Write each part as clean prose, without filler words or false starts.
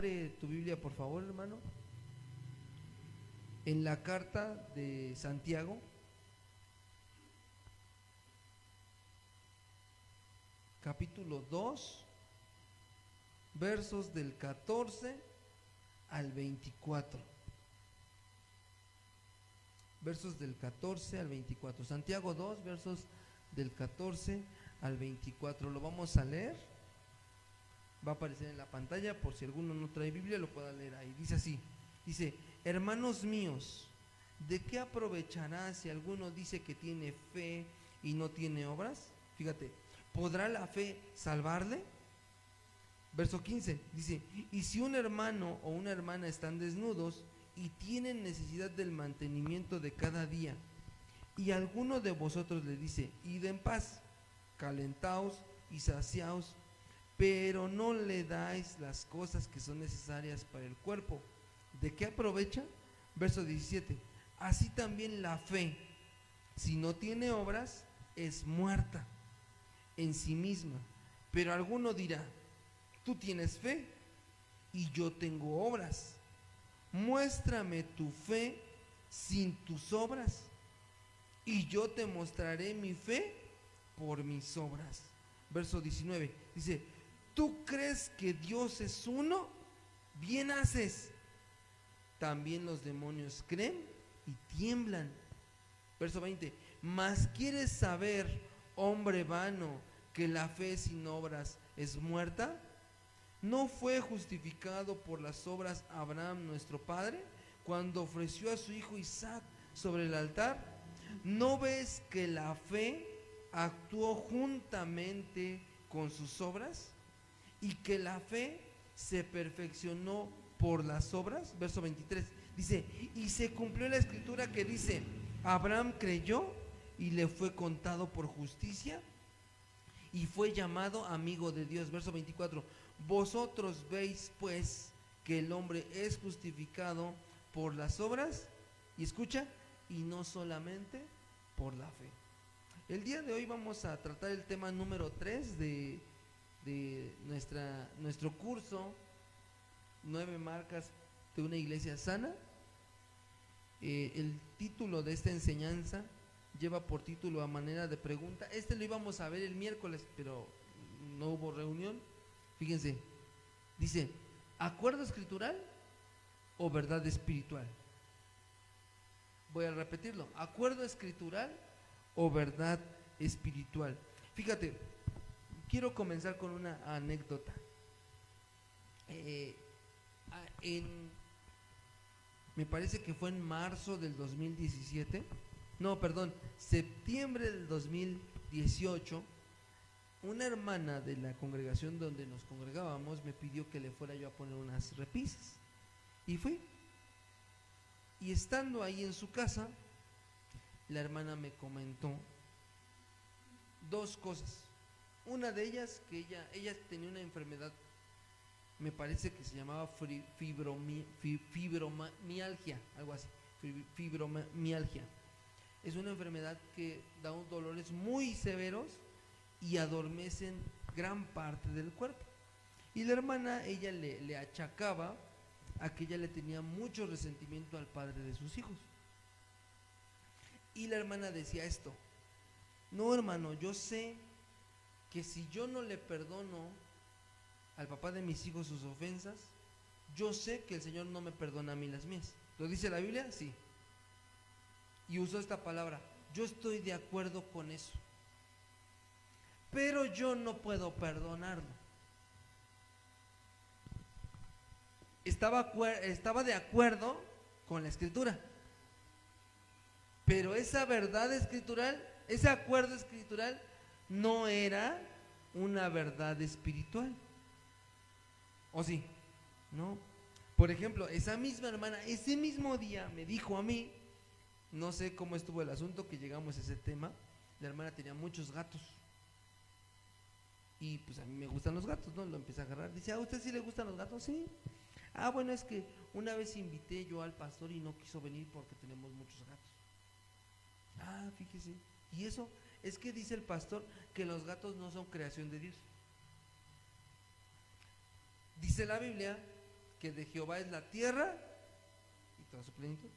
Abre tu Biblia, por favor, hermano, en la carta de Santiago, capítulo 2, versos del 14 al 24. Versos del 14 al 24. Santiago 2, versos del 14 al 24. Lo vamos a leer. Va a aparecer en la pantalla por si alguno no trae Biblia, lo pueda leer ahí. Dice así, dice: hermanos míos, ¿de qué aprovechará si alguno dice que tiene fe y no tiene obras? Fíjate, ¿podrá la fe salvarle? Verso 15 dice: y si un hermano o una hermana están desnudos y tienen necesidad del mantenimiento de cada día, y alguno de vosotros le dice: id en paz, calentaos y saciaos, pero no le dais las cosas que son necesarias para el cuerpo, ¿de qué aprovecha? Verso 17: así también la fe, si no tiene obras, es muerta en sí misma. Pero alguno dirá: tú tienes fe y yo tengo obras. Muéstrame tu fe sin tus obras, y yo te mostraré mi fe por mis obras. Verso 19 dice: ¿tú crees que Dios es uno? Bien haces. También los demonios creen y tiemblan. Verso 20: mas quieres saber, hombre vano, que la fe sin obras es muerta. ¿No fue justificado por las obras Abraham nuestro padre cuando ofreció a su hijo Isaac sobre el altar? ¿No ves que la fe actuó juntamente con sus obras y que la fe se perfeccionó por las obras? Verso 23 dice: y se cumplió la escritura que dice: Abraham creyó y le fue contado por justicia y fue llamado amigo de Dios. Verso 24: vosotros veis pues que el hombre es justificado por las obras, y escucha, y no solamente por la fe. El día de hoy vamos a tratar el tema número 3 de nuestro curso, 9 marcas de una iglesia sana. El título de esta enseñanza lleva por título, a manera de pregunta. Lo íbamos a ver el miércoles, pero no hubo reunión. Fíjense, dice: ¿acuerdo escritural o verdad espiritual? Voy a repetirlo: ¿acuerdo escritural o verdad espiritual? Fíjate, quiero comenzar con una anécdota. Me parece que fue en marzo del 2017, no, perdón, septiembre del 2018, una hermana de la congregación donde nos congregábamos me pidió que le fuera yo a poner unas repisas. Y fui. Y estando ahí en su casa, la hermana me comentó dos cosas. Una de ellas, que ella tenía una enfermedad, me parece que se llamaba fibromialgia, algo así, fibromialgia. Es una enfermedad que da unos dolores muy severos y adormecen gran parte del cuerpo. Y la hermana, ella le achacaba a que ella le tenía mucho resentimiento al padre de sus hijos. Y la hermana decía esto: no, hermano, yo sé que si yo no le perdono al papá de mis hijos sus ofensas, yo sé que el Señor no me perdona a mí las mías. ¿Lo dice la Biblia? Sí. Y usó esta palabra: yo estoy de acuerdo con eso, pero yo no puedo perdonarlo. Estaba de acuerdo con la escritura, pero esa verdad escritural, ese acuerdo escritural, no era una verdad espiritual. ¿O sí? No. Por ejemplo, esa misma hermana, ese mismo día me dijo a mí, no sé cómo estuvo el asunto que llegamos a ese tema. La hermana tenía muchos gatos y pues a mí me gustan los gatos, ¿no? Lo empecé a agarrar. Dice: ¿a usted sí le gustan los gatos? Sí. Ah, bueno, es que una vez invité yo al pastor y no quiso venir porque tenemos muchos gatos. Ah, fíjese. Y eso es que dice el pastor que los gatos no son creación de Dios. Dice la Biblia que de Jehová es la tierra y toda su plenitud.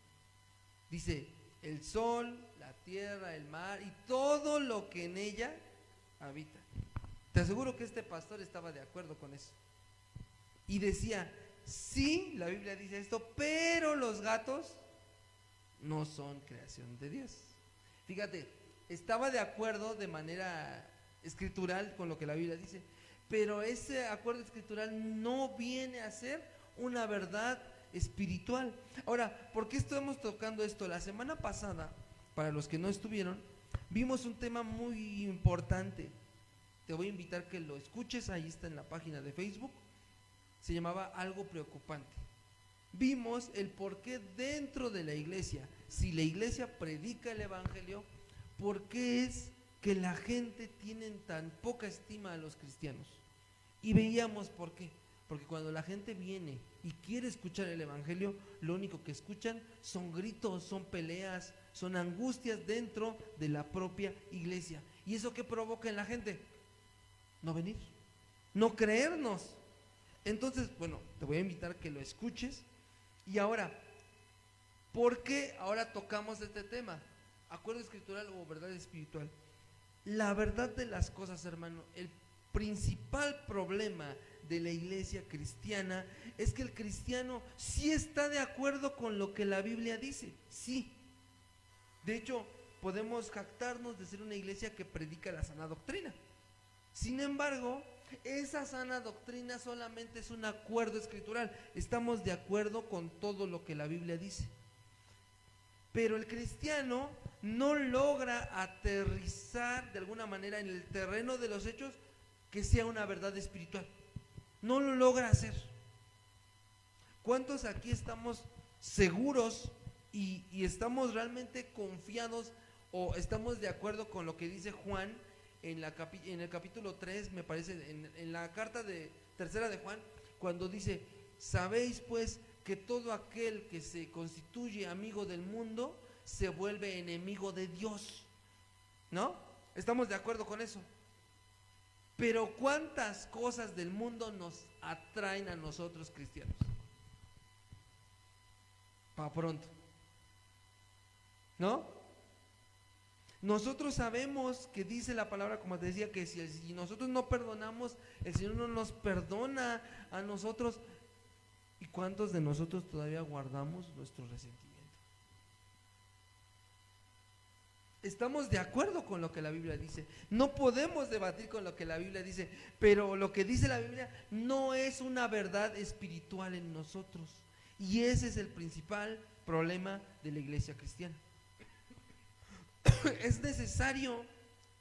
Dice, el sol, la tierra, el mar y todo lo que en ella habita. Te aseguro que este pastor estaba de acuerdo con eso. Y decía, sí, la Biblia dice esto, pero los gatos no son creación de Dios. Fíjate, estaba de acuerdo de manera escritural con lo que la Biblia dice, pero ese acuerdo escritural no viene a ser una verdad espiritual. Ahora, ¿por qué estamos tocando esto? La semana pasada, para los que no estuvieron, vimos un tema muy importante. Te voy a invitar que lo escuches, ahí está en la página de Facebook. Se llamaba Algo Preocupante. Vimos el por qué dentro de la iglesia, si la iglesia predica el evangelio, por qué es que la gente tiene tan poca estima a los cristianos. Y veíamos por qué. Porque cuando la gente viene y quiere escuchar el evangelio, lo único que escuchan son gritos, son peleas, son angustias dentro de la propia iglesia. ¿Y eso qué provoca en la gente? No venir, no creernos. Entonces, bueno, te voy a invitar a que lo escuches. Y ahora, ¿por qué ahora tocamos este tema? Acuerdo escritural o verdad espiritual. La verdad de las cosas, hermano, el principal problema de la iglesia cristiana es que el cristiano sí está de acuerdo con lo que la Biblia dice, sí. De hecho, podemos jactarnos de ser una iglesia que predica la sana doctrina. Sin embargo, esa sana doctrina solamente es un acuerdo escritural. Estamos de acuerdo con todo lo que la Biblia dice. Pero el cristiano no logra aterrizar de alguna manera en el terreno de los hechos que sea una verdad espiritual. No lo logra hacer. ¿Cuántos aquí estamos seguros y estamos realmente confiados o estamos de acuerdo con lo que dice Juan en el capítulo 3, me parece, en la carta tercera de Juan, cuando dice, sabéis pues que todo aquel que se constituye amigo del mundo se vuelve enemigo de Dios, ¿no? ¿Estamos de acuerdo con eso? Pero ¿cuántas cosas del mundo nos atraen a nosotros cristianos? Pa' pronto, ¿no? Nosotros sabemos que dice la palabra, como te decía, que si nosotros no perdonamos, el Señor no nos perdona a nosotros. ¿Y cuántos de nosotros todavía guardamos nuestro resentimiento? Estamos de acuerdo con lo que la Biblia dice. No podemos debatir con lo que la Biblia dice, pero lo que dice la Biblia no es una verdad espiritual en nosotros. Y ese es el principal problema de la iglesia cristiana. Es necesario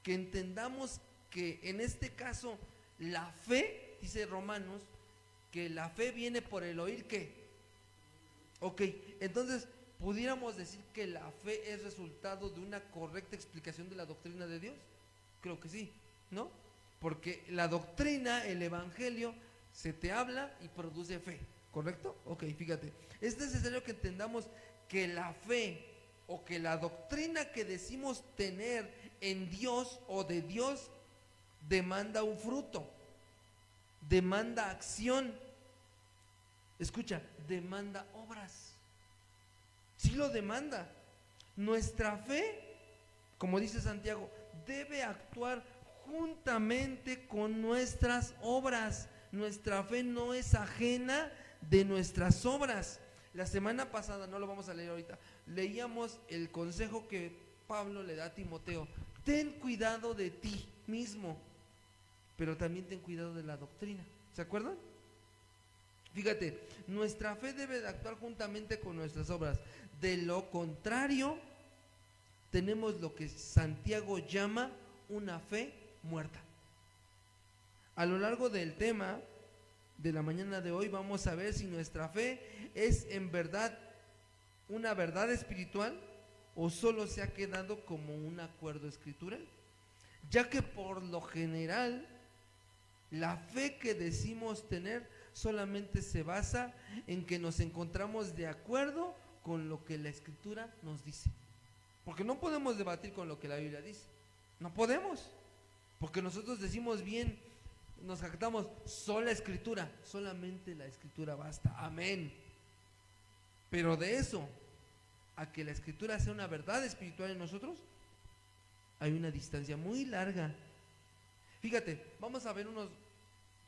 que entendamos que en este caso la fe, dice Romanos, que la fe viene por el oír. ¿Qué? Ok, entonces ¿pudiéramos decir que la fe es resultado de una correcta explicación de la doctrina de Dios? Creo que sí, ¿no? Porque la doctrina, el evangelio, se te habla y produce fe, ¿correcto? Ok, fíjate, es necesario que entendamos que la fe o que la doctrina que decimos tener en Dios o de Dios demanda un fruto, demanda acción, escucha, demanda obras. Sí lo demanda. Nuestra fe, como dice Santiago, debe actuar juntamente con nuestras obras. Nuestra fe no es ajena de nuestras obras. La semana pasada, no lo vamos a leer ahorita, leíamos el consejo que Pablo le da a Timoteo. Ten cuidado de ti mismo, pero también ten cuidado de la doctrina. ¿Se acuerdan? Fíjate, nuestra fe debe de actuar juntamente con nuestras obras. De lo contrario, tenemos lo que Santiago llama una fe muerta. A lo largo del tema de la mañana de hoy vamos a ver si nuestra fe es en verdad una verdad espiritual o solo se ha quedado como un acuerdo escritural, ya que por lo general la fe que decimos tener solamente se basa en que nos encontramos de acuerdo con lo que la escritura nos dice, porque no podemos debatir con lo que la Biblia dice, no podemos, porque nosotros decimos bien, nos jactamos, sola escritura, solamente la escritura basta, amén. Pero de eso a que la escritura sea una verdad espiritual en nosotros, hay una distancia muy larga. Fíjate, vamos a ver unos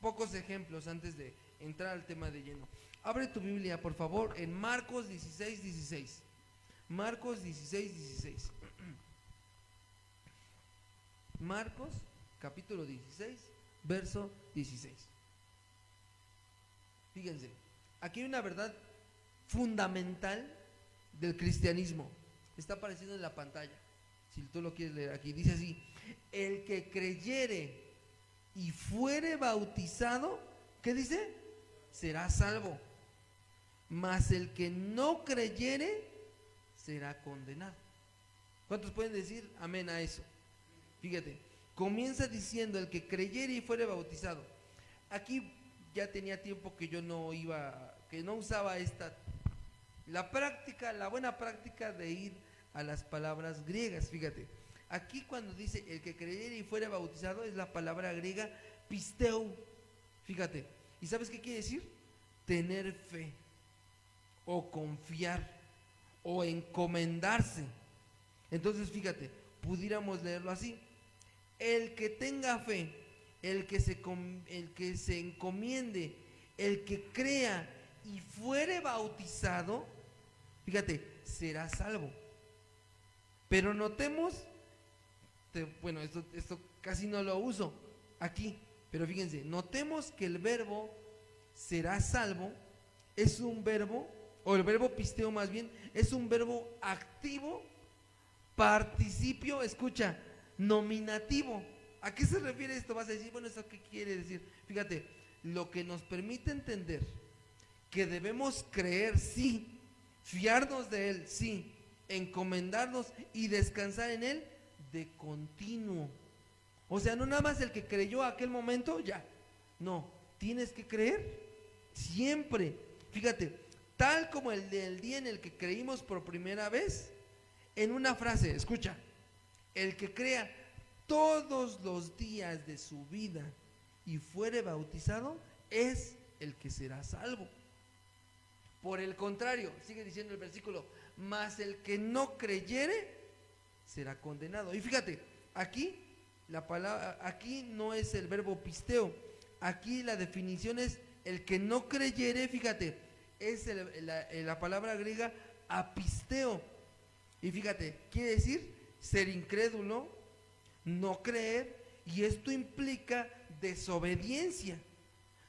pocos ejemplos antes de entrar al tema de lleno. Abre tu Biblia, por favor, en Marcos 16:16. Marcos 16:16. Marcos, capítulo 16, verso 16. Fíjense, aquí hay una verdad fundamental del cristianismo. Está apareciendo en la pantalla, si tú lo quieres leer aquí. Dice así: el que creyere y fuere bautizado, ¿qué dice? Será salvo. Mas el que no creyere será condenado. ¿Cuántos pueden decir amén a eso? Fíjate, comienza diciendo el que creyere y fuere bautizado. Aquí ya tenía tiempo que yo no usaba la buena práctica de ir a las palabras griegas. Fíjate, aquí cuando dice el que creyere y fuere bautizado es la palabra griega pisteu. Fíjate, ¿y sabes qué quiere decir? Tener fe, o confiar, o encomendarse. Entonces fíjate, pudiéramos leerlo así: el que tenga fe, el que se encomiende, el que crea y fuere bautizado, fíjate, será salvo. Pero notemos, bueno, esto casi no lo uso aquí, pero fíjense, notemos que el verbo será salvo es un verbo, o el verbo pisteo más bien, es un verbo activo, participio, escucha, nominativo. ¿A qué se refiere esto? Vas a decir, bueno, ¿eso qué quiere decir? Fíjate, lo que nos permite entender que debemos creer, sí, fiarnos de Él, sí, encomendarnos y descansar en Él de continuo. O sea, no nada más el que creyó aquel momento, ya. No, tienes que creer siempre. Fíjate, tal como el del día en el que creímos por primera vez, en una frase, escucha: el que crea todos los días de su vida y fuere bautizado es el que será salvo. Por el contrario, sigue diciendo el versículo, mas el que no creyere será condenado. Y fíjate, aquí la palabra, aquí no es el verbo pisteo, aquí la definición es el que no creyere. Fíjate, es la palabra griega apisteo. Y fíjate, quiere decir ser incrédulo, no creer, y esto implica desobediencia,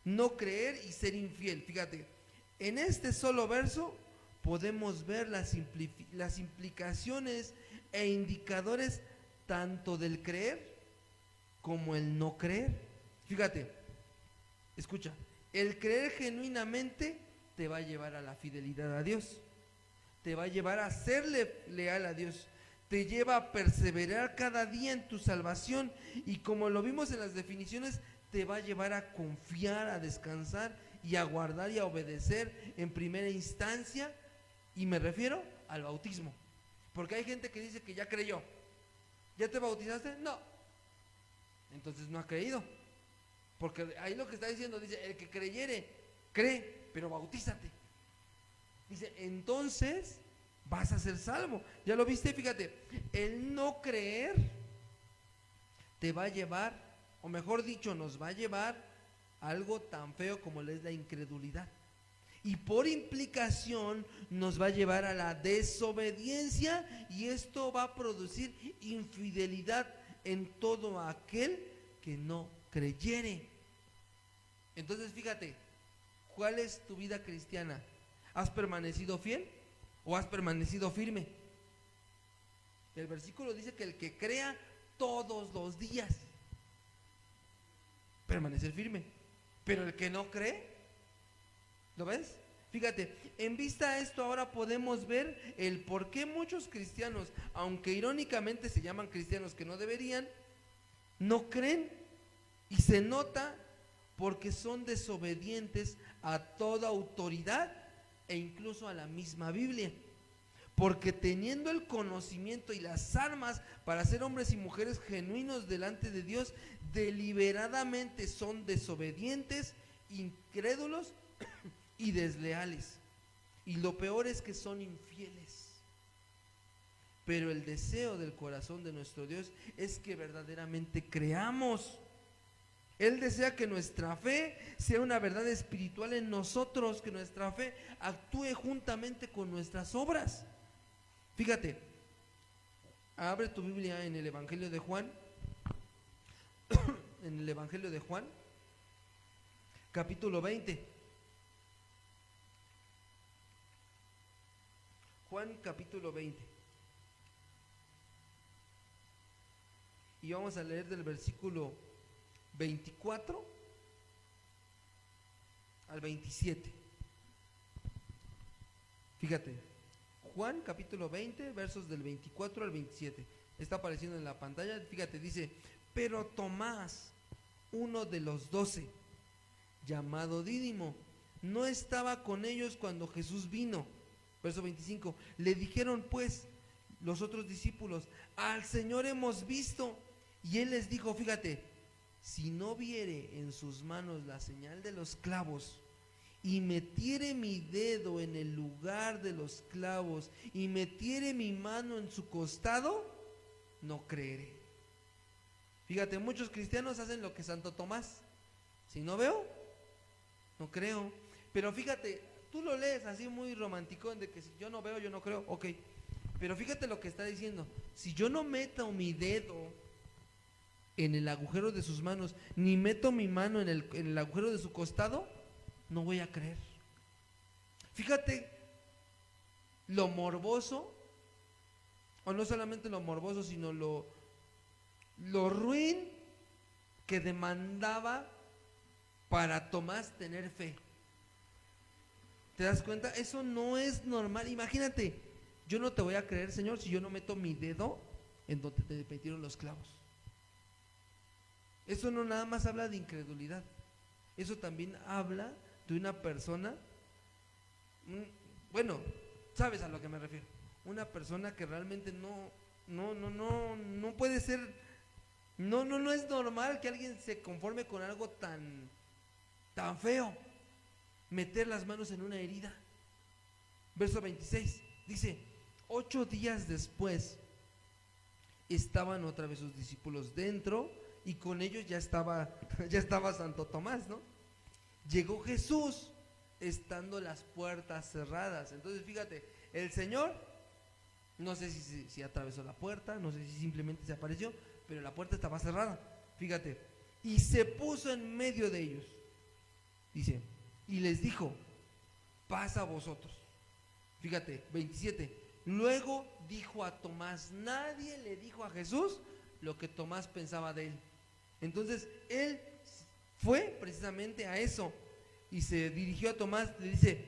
no creer y ser infiel. Fíjate, en este solo verso podemos ver las implicaciones e indicadores tanto del creer como el no creer. Fíjate, escucha, el creer genuinamente te va a llevar a la fidelidad a Dios, te va a llevar a serle leal a Dios, te lleva a perseverar cada día en tu salvación, y como lo vimos en las definiciones, te va a llevar a confiar, a descansar y a guardar y a obedecer en primera instancia, y me refiero al bautismo, porque hay gente que dice que ya creyó. ¿Ya te bautizaste? No. Entonces no ha creído, porque ahí lo que está diciendo, dice, el que creyere, cree, pero bautízate. Dice, entonces vas a ser salvo. ¿Ya lo viste? Fíjate, el no creer te va a llevar, o mejor dicho, nos va a llevar a algo tan feo como es la incredulidad. Y por implicación nos va a llevar a la desobediencia, y esto va a producir infidelidad en todo aquel que no creyere. Entonces fíjate, ¿cuál es tu vida cristiana? ¿Has permanecido fiel o has permanecido firme? El versículo dice que el que crea todos los días, permanecer firme, pero el que no cree, ¿lo ves? Fíjate, en vista a esto ahora podemos ver el por qué muchos cristianos, aunque irónicamente se llaman cristianos que no deberían, no creen, y se nota porque son desobedientes a toda autoridad e incluso a la misma Biblia. porque teniendo el conocimiento y las armas para ser hombres y mujeres genuinos delante de Dios, deliberadamente son desobedientes, incrédulos y desleales. Y lo peor es que son infieles. Pero el deseo del corazón de nuestro Dios es que verdaderamente creamos. Él desea que nuestra fe sea una verdad espiritual en nosotros, que nuestra fe actúe juntamente con nuestras obras. Fíjate, abre tu Biblia en el Evangelio de Juan, en el Evangelio de Juan, capítulo 20. Juan capítulo 20. Y vamos a leer del versículo 24 al 27. Fíjate, Juan capítulo 20, versos del 24 al 27. Está apareciendo en la pantalla. Fíjate, dice: pero Tomás, uno de los 12, llamado Dídimo, no estaba con ellos cuando Jesús vino. Verso 25. Le dijeron pues los otros discípulos: al Señor hemos visto. Y él les dijo, fíjate, si no viere en sus manos la señal de los clavos, y metiere mi dedo en el lugar de los clavos, y metiere mi mano en su costado, no creeré. Fíjate, muchos cristianos hacen lo que Santo Tomás: si no veo, no creo. Pero fíjate, tú lo lees así muy romántico, de que si yo no veo, yo no creo. Ok, pero fíjate lo que está diciendo: si yo no meto mi dedo en el agujero de sus manos, ni meto mi mano en el agujero de su costado, no voy a creer. Fíjate lo morboso, o no solamente lo morboso, sino lo ruin que demandaba para Tomás tener fe. ¿Te das cuenta? Eso no es normal. Imagínate, yo no te voy a creer, Señor, si yo no meto mi dedo en donde te metieron los clavos. Eso no nada más habla de incredulidad, eso también habla de una persona, bueno, sabes a lo que me refiero, una persona que realmente no puede ser, no es normal que alguien se conforme con algo tan feo, meter las manos en una herida. Verso 26, dice: 8 días después estaban otra vez sus discípulos dentro, y con ellos ya estaba Santo Tomás, ¿no? Llegó Jesús estando las puertas cerradas. Entonces fíjate, el Señor, no sé si atravesó la puerta, no sé si simplemente se apareció, pero la puerta estaba cerrada. Fíjate, y se puso en medio de ellos, dice, y les dijo: paz a vosotros. Fíjate, 27. Luego dijo a Tomás, nadie le dijo a Jesús lo que Tomás pensaba de él. Entonces él fue precisamente a eso y se dirigió a Tomás, le dice: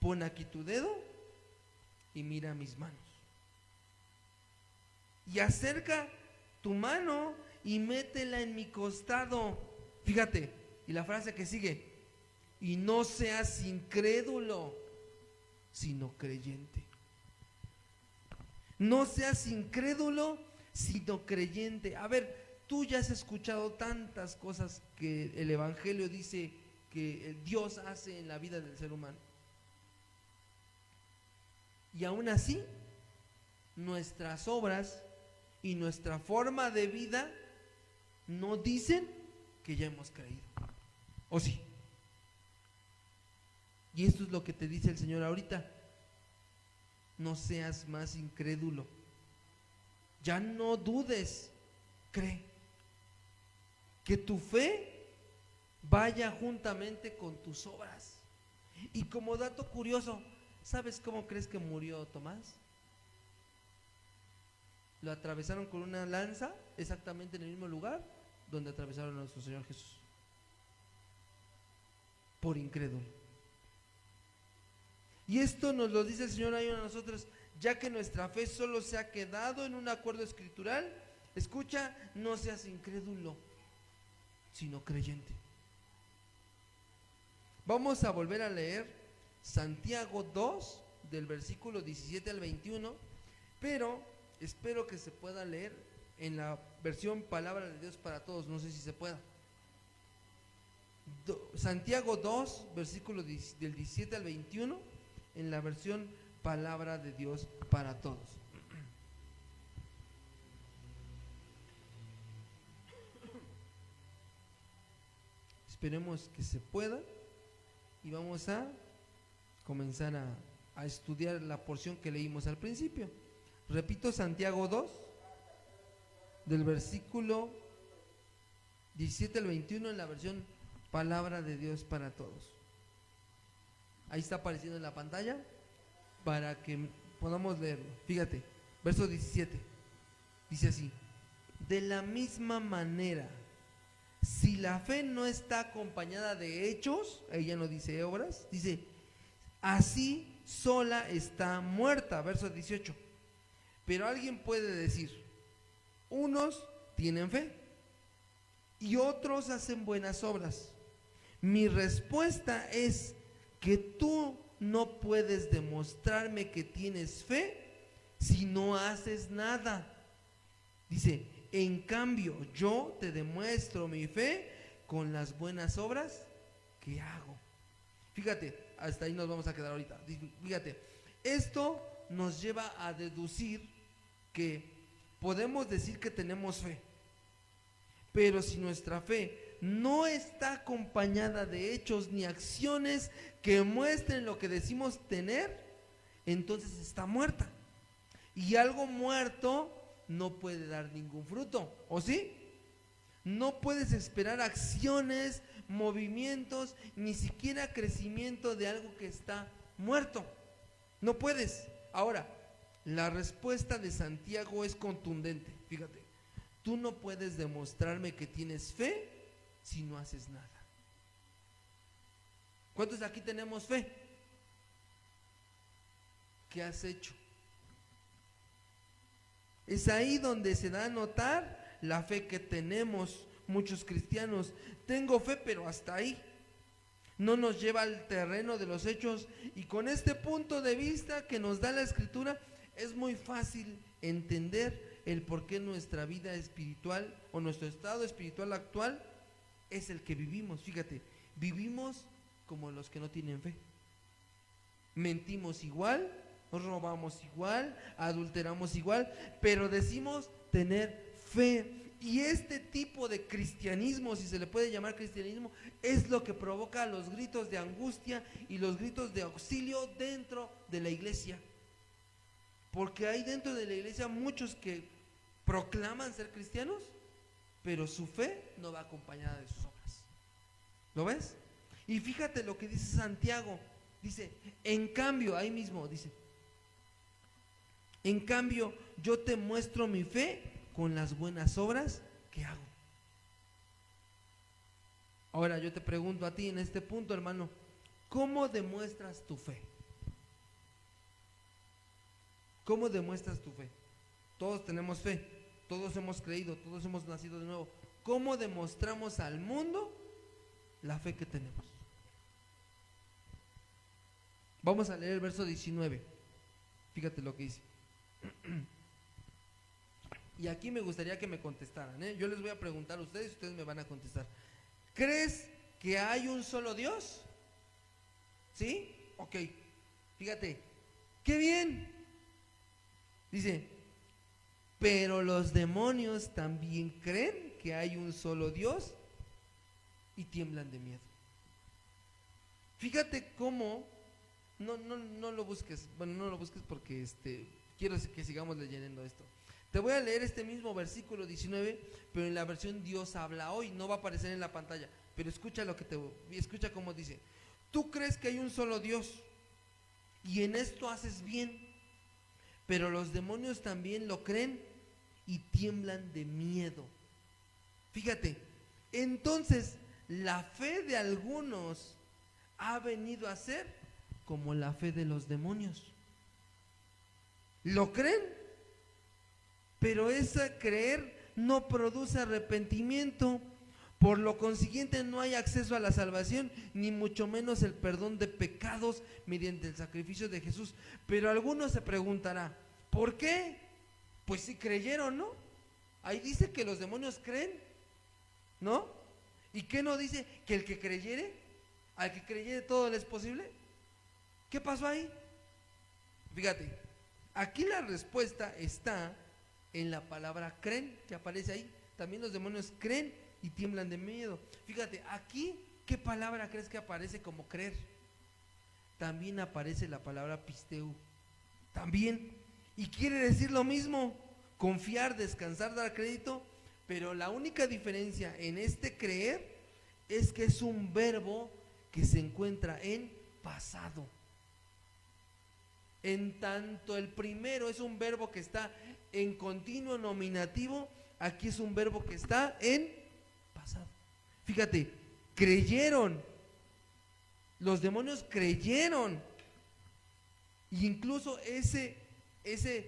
pon aquí tu dedo y mira mis manos, y acerca tu mano y métela en mi costado. Fíjate, y la frase que sigue: y no seas incrédulo, sino creyente. No seas incrédulo, sino creyente. A ver, tú ya has escuchado tantas cosas que el Evangelio dice que Dios hace en la vida del ser humano, y aún así nuestras obras y nuestra forma de vida no dicen que ya hemos creído, ¿o sí? Y esto es lo que te dice el Señor ahorita: no seas más incrédulo, ya no dudes, cree. Que tu fe vaya juntamente con tus obras. Y como dato curioso, ¿sabes cómo crees que murió Tomás? Lo atravesaron con una lanza exactamente en el mismo lugar donde atravesaron a nuestro Señor Jesús, por incrédulo. Y esto nos lo dice el Señor ahí a nosotros, ya que nuestra fe solo se ha quedado en un acuerdo escritural. Escucha, no seas incrédulo, sino creyente. Vamos a volver a leer Santiago 2, del versículo 17 al 21, pero espero que se pueda leer en la versión Palabra de Dios para Todos, no sé si se pueda. Santiago 2, versículo del 17 al 21, en la versión Palabra de Dios para Todos. Esperemos que se pueda y vamos a comenzar a estudiar la porción que leímos al principio. Repito, Santiago 2, del versículo 17 al 21, en la versión Palabra de Dios para Todos. Ahí está apareciendo en la pantalla para que podamos leerlo. Fíjate, verso 17, dice así: de la misma manera, si la fe no está acompañada de hechos, ella no dice obras, dice, así sola está muerta. Verso 18. Pero alguien puede decir, unos tienen fe y otros hacen buenas obras. Mi respuesta es que tú no puedes demostrarme que tienes fe si no haces nada. Dice, en cambio, yo te demuestro mi fe con las buenas obras que hago. Fíjate, hasta ahí nos vamos a quedar ahorita. Fíjate, esto nos lleva a deducir que podemos decir que tenemos fe, pero si nuestra fe no está acompañada de hechos ni acciones que muestren lo que decimos tener, entonces está muerta. Y algo muerto no puede dar ningún fruto, ¿o sí? No puedes esperar acciones, movimientos, ni siquiera crecimiento de algo que está muerto. No puedes. Ahora, la respuesta de Santiago es contundente. Fíjate, tú no puedes demostrarme que tienes fe si no haces nada. ¿Cuántos aquí tenemos fe? ¿Qué has hecho? Es ahí donde se da a notar la fe que tenemos muchos cristianos. Tengo fe, pero hasta ahí. No nos lleva al terreno de los hechos, y con este punto de vista que nos da la Escritura es muy fácil entender el por qué nuestra vida espiritual o nuestro estado espiritual actual es el que vivimos. Fíjate, vivimos como los que no tienen fe. Mentimos igual, robamos igual, adulteramos igual, pero decimos tener fe. Y este tipo de cristianismo, si se le puede llamar cristianismo, es lo que provoca los gritos de angustia y los gritos de auxilio dentro de la iglesia. Porque hay dentro de la iglesia muchos que proclaman ser cristianos, pero su fe no va acompañada de sus obras. ¿Lo ves? Y fíjate lo que dice Santiago. Dice, en cambio, ahí mismo dice, en cambio, yo te muestro mi fe con las buenas obras que hago. Ahora yo te pregunto a ti en este punto, hermano, ¿cómo demuestras tu fe? ¿Cómo demuestras tu fe? Todos tenemos fe, todos hemos creído, todos hemos nacido de nuevo. ¿Cómo demostramos al mundo la fe que tenemos? Vamos a leer el verso 19. Fíjate lo que dice. Y aquí me gustaría que me contestaran, Yo les voy a preguntar a ustedes y ustedes me van a contestar. ¿Crees que hay un solo Dios? ¿Sí? Ok. Fíjate. ¡Qué bien! Dice, pero los demonios también creen que hay un solo Dios y tiemblan de miedo. Fíjate cómo, no lo busques, bueno, no lo busques porque quiero que sigamos leyendo esto. Te voy a leer este mismo versículo 19, pero en la versión Dios habla hoy, no va a aparecer en la pantalla, pero escucha escucha cómo dice. Tú crees que hay un solo Dios y en esto haces bien, pero los demonios también lo creen y tiemblan de miedo. Fíjate, entonces la fe de algunos ha venido a ser como la fe de los demonios. ¿Lo creen? Pero ese creer no produce arrepentimiento, Por lo consiguiente, no hay acceso a la salvación, ni mucho menos el perdón de pecados mediante el sacrificio de Jesús. Pero alguno se preguntará, ¿por qué? Pues si creyeron, ¿no? Ahí dice que los demonios creen, ¿no? ¿Y qué no dice? Que el que creyere, al que creyere todo le es posible. ¿Qué pasó ahí? Fíjate, aquí la respuesta está en la palabra creen, que aparece ahí. También los demonios creen y tiemblan de miedo. Fíjate, aquí, ¿qué palabra crees que aparece como creer? También aparece la palabra pisteu. También. Y quiere decir lo mismo: confiar, descansar, dar crédito. Pero la única diferencia en este creer es que es un verbo que se encuentra en pasado. En tanto el primero es un verbo que está en continuo nominativo, aquí es un verbo que está en pasado. Fíjate, creyeron, los demonios creyeron, y incluso ese,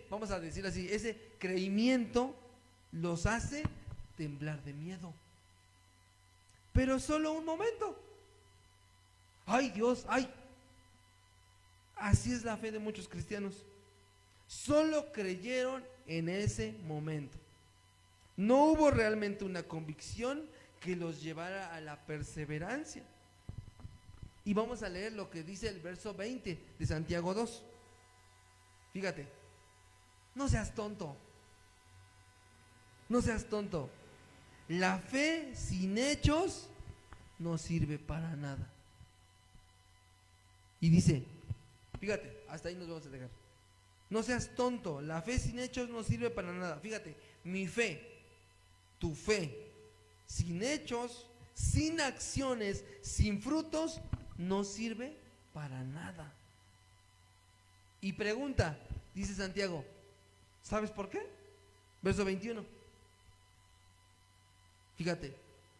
vamos a decir así, ese creimiento los hace temblar de miedo. Pero solo un momento. Ay Dios, ay. Así es la fe de muchos cristianos. Solo creyeron en ese momento. No hubo realmente una convicción que los llevara a la perseverancia. Y vamos a leer lo que dice el verso 20 de Santiago 2. Fíjate, no seas tonto. No seas tonto. La fe sin hechos no sirve para nada. Y dice, fíjate, hasta ahí nos vamos a dejar. No seas tonto, la fe sin hechos no sirve para nada. Fíjate, mi fe, tu fe, sin hechos, sin acciones, sin frutos, no sirve para nada. Y pregunta, dice Santiago, ¿sabes por qué? Verso 21. Fíjate,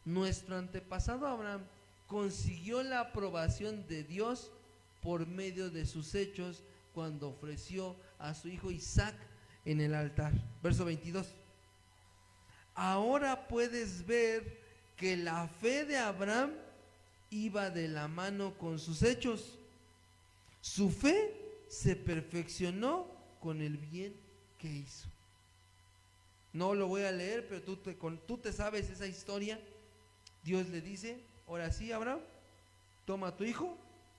nuestro antepasado Abraham consiguió la aprobación de Dios por medio de sus hechos cuando ofreció a su hijo Isaac en el altar. Verso 22. Ahora puedes ver que la fe de Abraham iba de la mano con sus hechos. Su fe se perfeccionó con el bien que hizo. No lo voy a leer, pero tú te sabes esa historia. Dios le dice, ahora sí, Abraham, toma a tu hijo,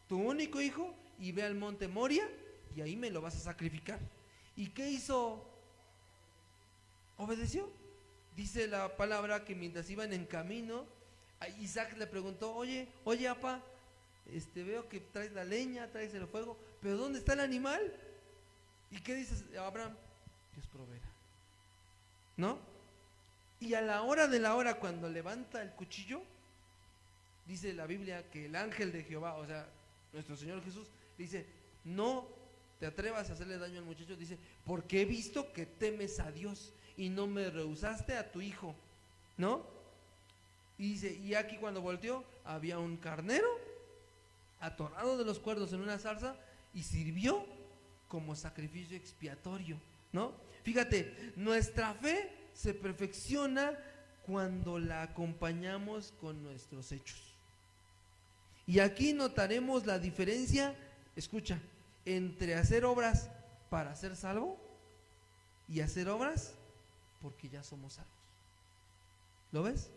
tu único hijo, y ve al monte Moria, y ahí me lo vas a sacrificar. ¿Y qué hizo? Obedeció. Dice la palabra que mientras iban en camino, a Isaac le preguntó, oye, apá, veo que traes la leña, traes el fuego, pero ¿dónde está el animal? ¿Y qué dices, Abraham? Dios proveerá, ¿no? Y a la hora de la hora, cuando levanta el cuchillo, dice la Biblia que el ángel de Jehová, o sea, nuestro Señor Jesús, dice, no te atrevas a hacerle daño al muchacho, dice, porque he visto que temes a Dios y no me rehusaste a tu hijo, ¿no? Y dice, y aquí cuando volteó, había un carnero atorado de los cuernos en una zarza y sirvió como sacrificio expiatorio, ¿no? Fíjate, nuestra fe se perfecciona cuando la acompañamos con nuestros hechos. Y aquí notaremos la diferencia, escucha, entre hacer obras para ser salvo y hacer obras porque ya somos salvos. ¿Lo ves?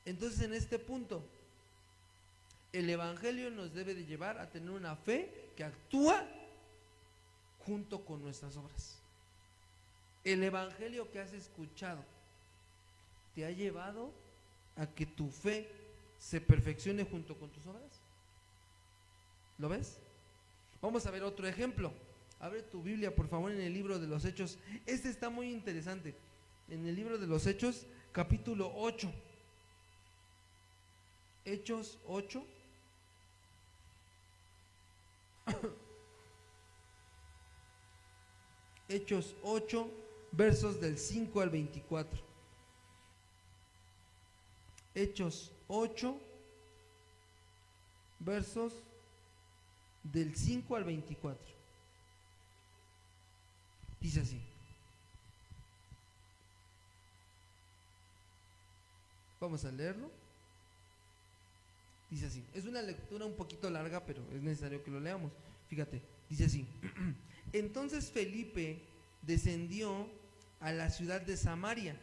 Entonces, en este punto, el evangelio nos debe de llevar a tener una fe que actúa junto con nuestras obras. El evangelio que has escuchado te ha llevado a que tu fe se perfeccione junto con tus obras. ¿Lo ves? Vamos a ver otro ejemplo. Abre tu Biblia, por favor, en el libro de los Hechos. Este está muy interesante. En el libro de los Hechos, capítulo 8. Hechos 8. Hechos 8, versos del 5 al 24. Hechos 8, versos del 5 al 24. Dice así: Vamos a leerlo. Dice así, es una lectura un poquito larga, pero es necesario que lo leamos. Fíjate, dice así: entonces Felipe descendió a la ciudad de Samaria,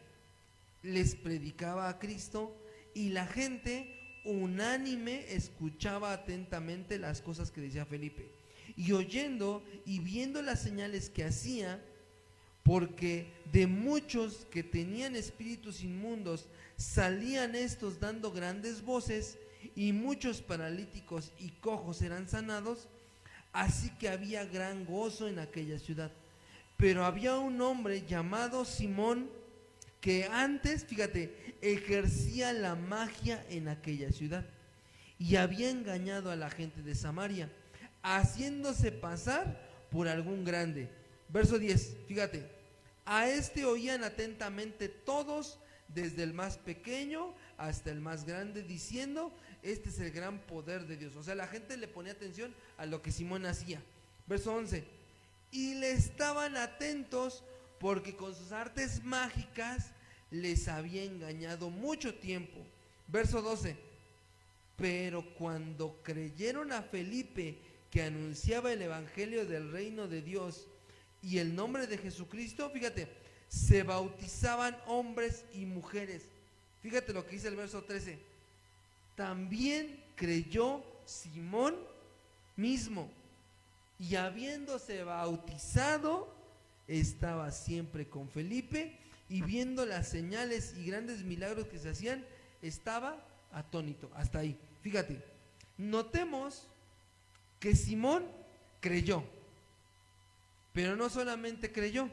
les predicaba a Cristo, y la gente unánime escuchaba atentamente las cosas que decía Felipe. Y oyendo y viendo las señales que hacía, porque de muchos que tenían espíritus inmundos salían estos dando grandes voces, y muchos paralíticos y cojos eran sanados, así que había gran gozo en aquella ciudad. Pero había un hombre llamado Simón, que antes, fíjate, ejercía la magia en aquella ciudad, y había engañado a la gente de Samaria, haciéndose pasar por algún grande. Verso 10, fíjate, a este oían atentamente todos, desde el más pequeño hasta el más grande, diciendo: este es el gran poder de Dios. O sea, la gente le ponía atención a lo que Simón hacía. Verso 11, y le estaban atentos porque con sus artes mágicas les había engañado mucho tiempo. Verso 12, pero cuando creyeron a Felipe, que anunciaba el evangelio del reino de Dios y el nombre de Jesucristo, fíjate, se bautizaban hombres y mujeres. Fíjate lo que dice el verso 13: también creyó Simón mismo, y habiéndose bautizado, estaba siempre con Felipe, y viendo las señales y grandes milagros que se hacían, estaba atónito. Hasta ahí. Fíjate, notemos que Simón creyó, pero no solamente creyó,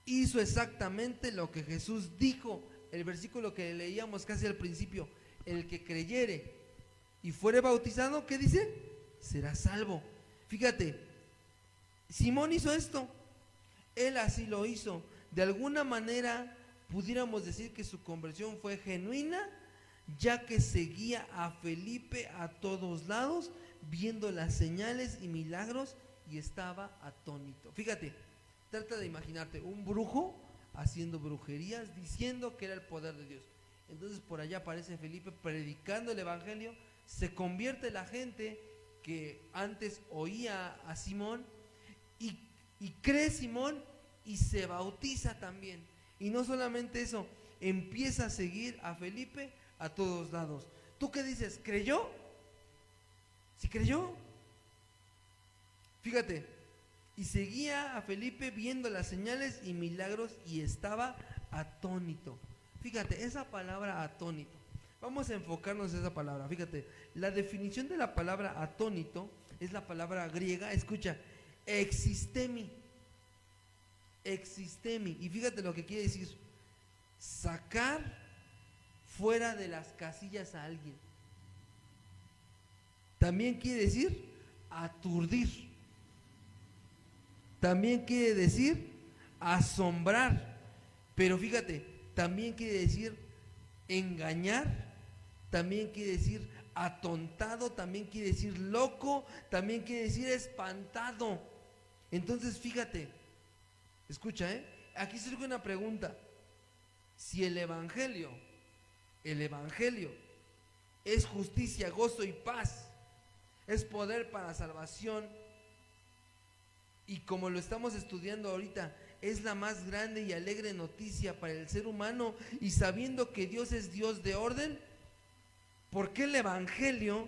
hizo exactamente lo que Jesús dijo. El versículo que leíamos casi al principio: el que creyere y fuere bautizado, ¿qué dice? Será salvo. Fíjate, Simón hizo esto, él así lo hizo. De alguna manera pudiéramos decir que su conversión fue genuina, ya que seguía a Felipe a todos lados, viendo las señales y milagros, y estaba atónito. Fíjate, trata de imaginarte un brujo haciendo brujerías, diciendo que era el poder de Dios. Entonces por allá aparece Felipe predicando el evangelio, se convierte la gente que antes oía a Simón, y cree Simón y se bautiza también. Y no solamente eso, empieza a seguir a Felipe a todos lados. ¿Tú qué dices? ¿Creyó? ¿Sí creyó? Fíjate, y seguía a Felipe viendo las señales y milagros, y estaba atónito. Fíjate, esa palabra atónito, vamos a enfocarnos en esa palabra. Fíjate, la definición de la palabra atónito es la palabra griega, escucha, existemi. Existemi, y fíjate lo que quiere decir: sacar fuera de las casillas a alguien. También quiere decir aturdir. También quiere decir asombrar. Pero fíjate, también quiere decir engañar. También quiere decir atontado. También quiere decir loco. También quiere decir espantado. Entonces fíjate, escucha, aquí surge una pregunta. Si el evangelio es justicia, gozo y paz, es poder para salvación, y como lo estamos estudiando ahorita, es la más grande y alegre noticia para el ser humano, y sabiendo que Dios es Dios de orden, ¿por qué el evangelio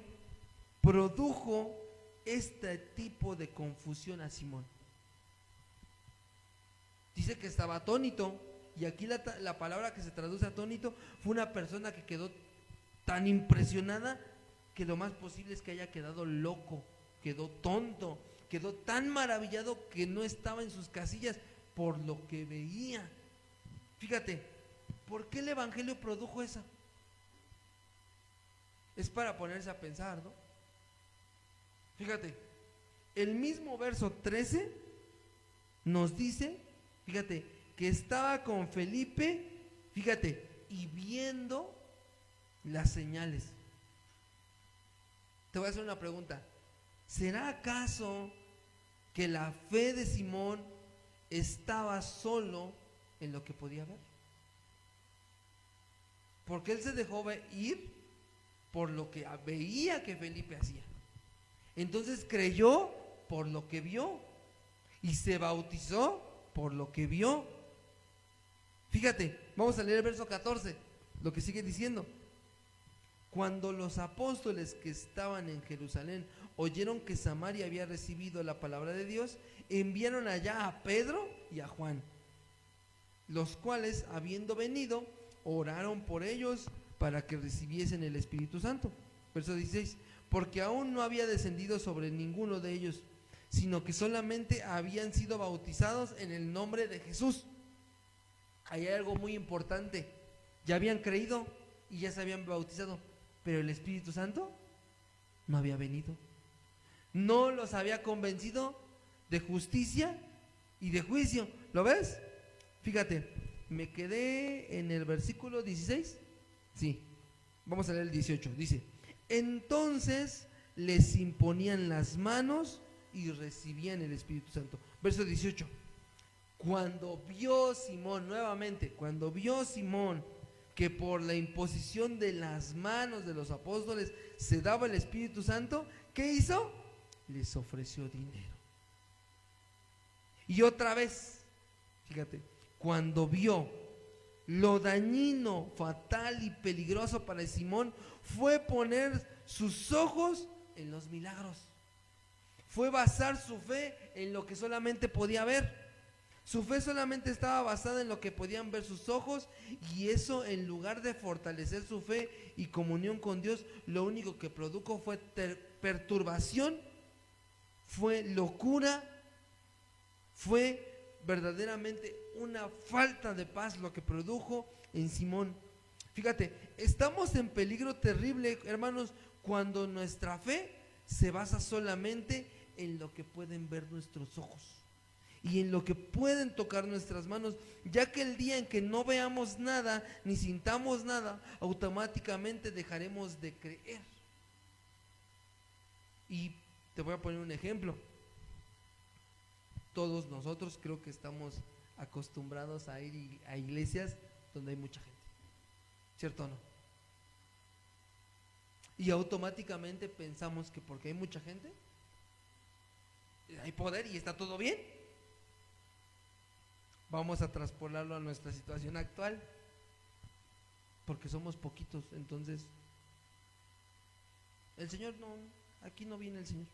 produjo este tipo de confusión a Simón? Dice que estaba atónito, y aquí la palabra que se traduce atónito fue una persona que quedó tan impresionada que lo más posible es que haya quedado loco, quedó tonto, quedó tan maravillado que no estaba en sus casillas por lo que veía. Fíjate, ¿por qué el evangelio produjo eso? Es para ponerse a pensar, ¿no? Fíjate, el mismo verso 13 nos dice, fíjate, que estaba con Felipe, fíjate, y viendo las señales. Te voy a hacer una pregunta: ¿será acaso que la fe de Simón estaba solo en lo que podía ver? porque él se dejó ir por lo que veía que Felipe hacía. Entonces creyó por lo que vio y se bautizó por lo que vio. Fíjate, vamos a leer el verso 14, lo que sigue diciendo. Cuando los apóstoles que estaban en Jerusalén oyeron que Samaria había recibido la palabra de Dios, enviaron allá a Pedro y a Juan, los cuales, habiendo venido, oraron por ellos para que recibiesen el Espíritu Santo. Verso 16, porque aún no había descendido sobre ninguno de ellos, sino que solamente habían sido bautizados en el nombre de Jesús. Ahí hay algo muy importante. Ya habían creído y ya se habían bautizado, pero el Espíritu Santo no había venido. No los había convencido de justicia y de juicio. ¿Lo ves? Fíjate, me quedé en el versículo 16. Sí, vamos a leer el 18. Dice, entonces les imponían las manos y recibían el Espíritu Santo. Verso 18. Cuando vio Simón, nuevamente, cuando vio Simón que por la imposición de las manos de los apóstoles se daba el Espíritu Santo, ¿qué hizo? Les ofreció dinero. Y otra vez, fíjate, cuando vio lo dañino, fatal y peligroso para Simón, fue poner sus ojos en los milagros. Fue basar su fe en lo que solamente podía ver. Su fe solamente estaba basada en lo que podían ver sus ojos, y eso, en lugar de fortalecer su fe y comunión con Dios, lo único que produjo fue perturbación, fue locura, fue verdaderamente una falta de paz lo que produjo en Simón. Fíjate, estamos en peligro terrible, hermanos, cuando nuestra fe se basa solamente en lo que pueden ver nuestros ojos y en lo que pueden tocar nuestras manos, ya que el día en que no veamos nada ni sintamos nada, automáticamente dejaremos de creer. Y te voy a poner un ejemplo. Todos nosotros creo que estamos acostumbrados a ir a iglesias donde hay mucha gente, ¿cierto o no? Y automáticamente pensamos que porque hay mucha gente hay poder y está todo bien. Vamos a traspolarlo a nuestra situación actual, porque somos poquitos. Entonces el Señor no, aquí no viene el Señor,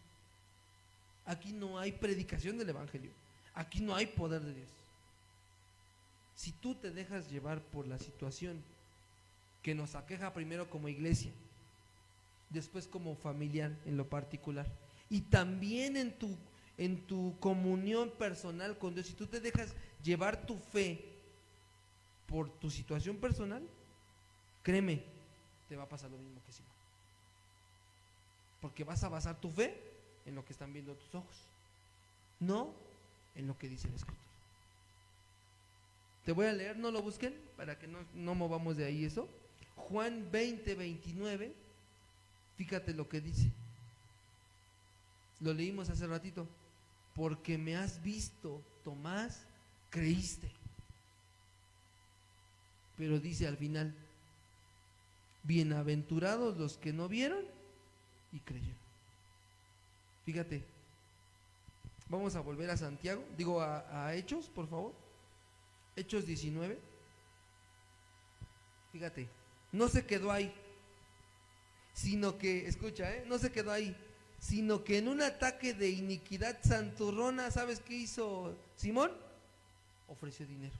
aquí no hay predicación del Evangelio, aquí no hay poder de Dios. Si tú te dejas llevar por la situación que nos aqueja primero como iglesia, después como familiar en lo particular, y también en tu comunión personal con Dios, si tú te dejas llevar tu fe por tu situación personal, créeme, te va a pasar lo mismo que Simón, porque vas a basar tu fe en lo que están viendo tus ojos, no en lo que dice la Escritura. Te voy a leer, no lo busquen para que no movamos de ahí eso. Juan 20:29, fíjate lo que dice. Lo leímos hace ratito. Porque me has visto, Tomás, creíste. Pero dice al final, bienaventurados los que no vieron y creyeron. Fíjate, vamos a volver a Santiago, a Hechos, por favor. Hechos 19. Fíjate, no se quedó ahí, sino que, escucha, no se quedó ahí, sino que en un ataque de iniquidad santurrona, ¿sabes qué hizo Simón? Ofreció dinero.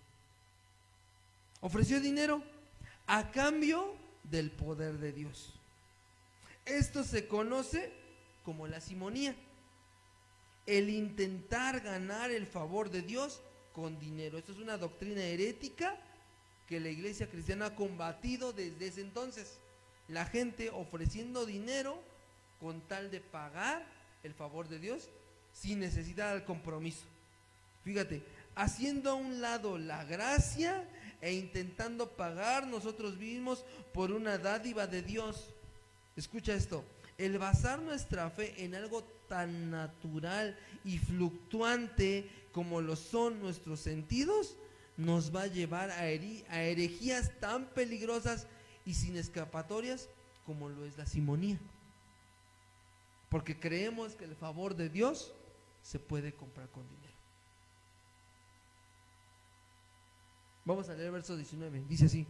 Ofreció dinero a cambio del poder de Dios. Esto se conoce como la simonía, el intentar ganar el favor de Dios con dinero. Esto es una doctrina herética que la iglesia cristiana ha combatido desde ese entonces. La gente ofreciendo dinero con tal de pagar el favor de Dios sin necesidad del compromiso. Fíjate, haciendo a un lado la gracia e intentando pagar nosotros mismos por una dádiva de Dios. Escucha esto, el basar nuestra fe en algo tan natural y fluctuante como lo son nuestros sentidos, nos va a llevar a herejías tan peligrosas y sin escapatorias, como lo es la simonía. Porque creemos que el favor de Dios se puede comprar con dinero. Vamos a leer el verso 19, dice así: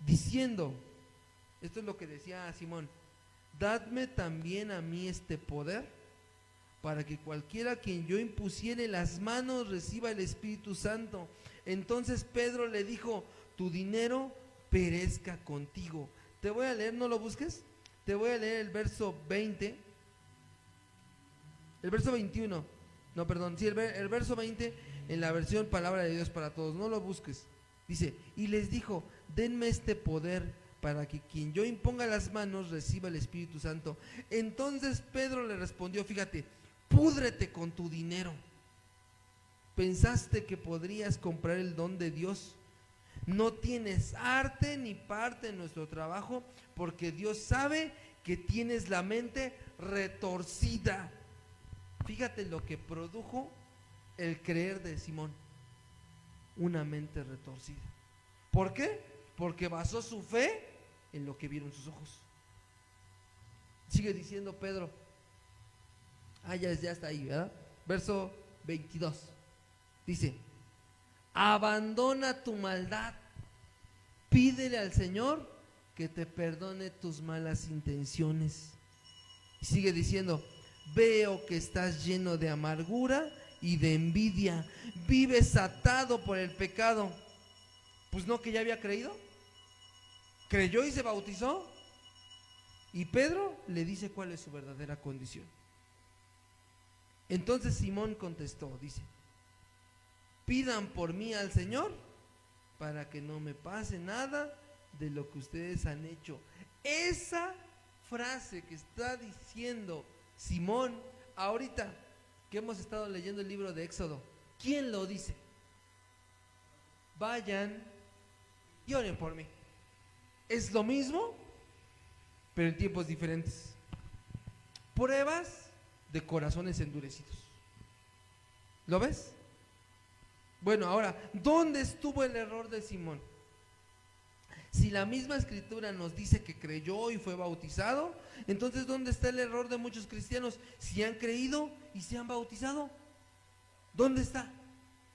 diciendo, esto es lo que decía Simón, dadme también a mí este poder, para que cualquiera a quien yo impusiere las manos reciba el Espíritu Santo. Entonces Pedro le dijo, tu dinero perezca contigo. Te voy a leer, no lo busques, te voy a leer el verso 20, el verso 21, no, perdón, sí, el verso 20 en la versión Palabra de Dios para Todos, no lo busques. Dice, y les dijo, denme este poder para que quien yo imponga las manos reciba el Espíritu Santo. Entonces Pedro le respondió, fíjate, púdrete con tu dinero. ¿Pensaste que podrías comprar el don de Dios? No tienes arte ni parte en nuestro trabajo, porque Dios sabe que tienes la mente retorcida. Fíjate lo que produjo el creer de Simón, una mente retorcida. ¿Por qué? Porque basó su fe en lo que vieron sus ojos. Sigue diciendo Pedro, ya está ahí, ¿verdad? Verso 22, dice, abandona tu maldad, pídele al Señor que te perdone tus malas intenciones. Y sigue diciendo, veo que estás lleno de amargura y de envidia, vives atado por el pecado. Pues no, que ya había creído, creyó y se bautizó. Y Pedro le dice cuál es su verdadera condición. Entonces Simón contestó, dice, pidan por mí al Señor para que no me pase nada de lo que ustedes han hecho. Esa frase que está diciendo Simón ahorita que hemos estado leyendo el libro de Éxodo, ¿quién lo dice? Vayan y oren por mí. Es lo mismo, pero en tiempos diferentes. Pruebas de corazones endurecidos. ¿Lo ves? Bueno, ahora, ¿dónde estuvo el error de Simón? Si la misma escritura nos dice que creyó y fue bautizado, entonces ¿dónde está el error de muchos cristianos? Si han creído y se han bautizado, ¿dónde está?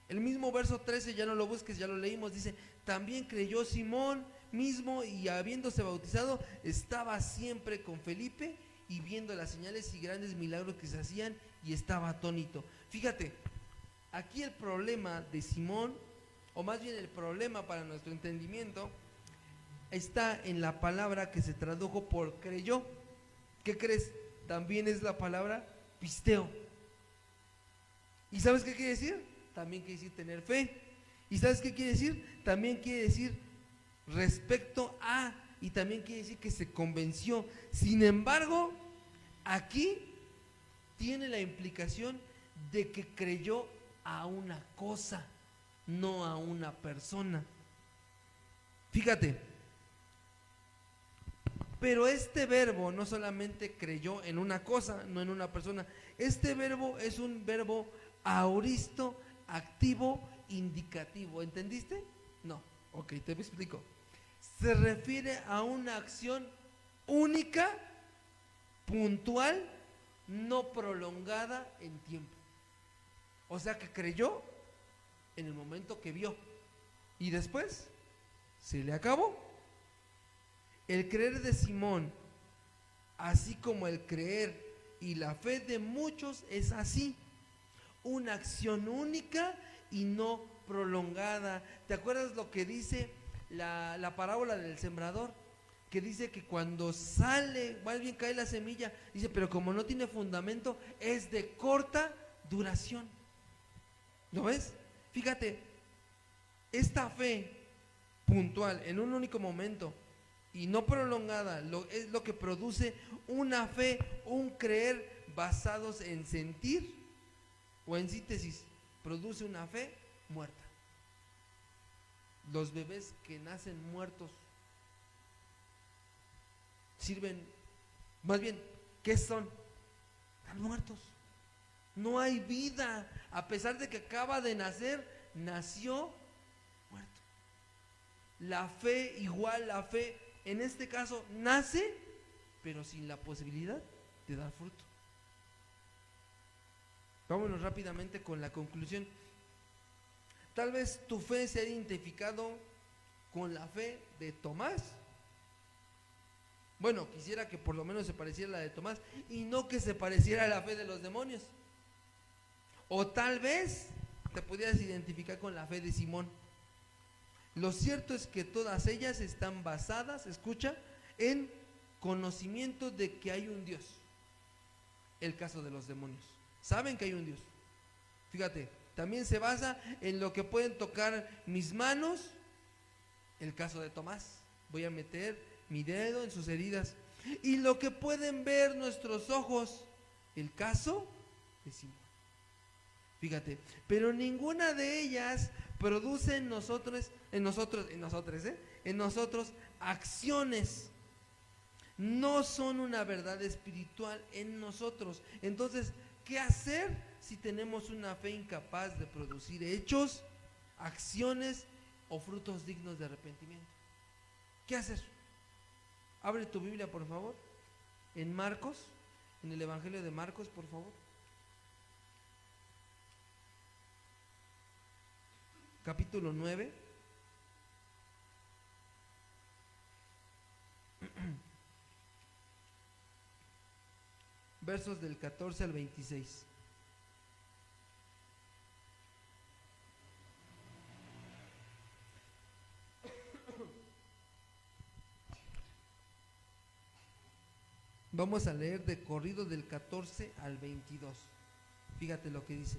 El mismo verso 13, ya no lo busques, ya lo leímos, dice, también creyó Simón mismo y habiéndose bautizado, estaba siempre con Felipe y viendo las señales y grandes milagros que se hacían y estaba atónito. Fíjate, aquí el problema de Simón, o más bien el problema para nuestro entendimiento, está en la palabra que se tradujo por creyó. ¿Qué crees? También es la palabra pisteo. ¿Y sabes qué quiere decir? También quiere decir tener fe. ¿Y sabes qué quiere decir? También quiere decir respecto a, y también quiere decir que se convenció. Sin embargo, aquí tiene la implicación de que creyó a una cosa, no a una persona. Fíjate, pero este verbo no solamente creyó en una cosa, no en una persona. Este verbo es un verbo aoristo, activo, indicativo. ¿Entendiste? No. Ok, te explico. Se refiere a una acción única, puntual, no prolongada en tiempo. O sea que creyó en el momento que vio y después se le acabó. El creer de Simón, así como el creer y la fe de muchos, es así, una acción única y no prolongada. ¿Te acuerdas lo que dice la parábola del sembrador? Que dice que cuando sale, más bien cae la semilla, dice, pero como no tiene fundamento, es de corta duración. ¿Lo ves? Fíjate, esta fe puntual en un único momento y no prolongada es lo que produce una fe, un creer basados en sentir, o en síntesis, produce una fe muerta. Los bebés que nacen muertos sirven, más bien, ¿qué son? Están muertos. No hay vida, a pesar de que acaba de nacer, nació muerto. La fe igual, la fe en este caso nace, pero sin la posibilidad de dar fruto. Vámonos rápidamente con la conclusión. Tal vez tu fe se ha identificado con la fe de Tomás. Bueno, quisiera que por lo menos se pareciera a la de Tomás y no que se pareciera a la fe de los demonios. O tal vez te pudieras identificar con la fe de Simón. Lo cierto es que todas ellas están basadas, escucha, en conocimiento de que hay un Dios. El caso de los demonios. Saben que hay un Dios. Fíjate, también se basa en lo que pueden tocar mis manos. El caso de Tomás. Voy a meter mi dedo en sus heridas. Y lo que pueden ver nuestros ojos. El caso de Simón. Fíjate, pero ninguna de ellas produce en nosotros acciones. No son una verdad espiritual en nosotros. Entonces, ¿qué hacer si tenemos una fe incapaz de producir hechos, acciones o frutos dignos de arrepentimiento? ¿Qué hacer? Abre tu Biblia, por favor, en Marcos, en el Evangelio de Marcos, por favor. Capítulo 9. Versos del 14 al 26. Vamos a leer de corrido del 14 al 22. Fíjate lo que dice.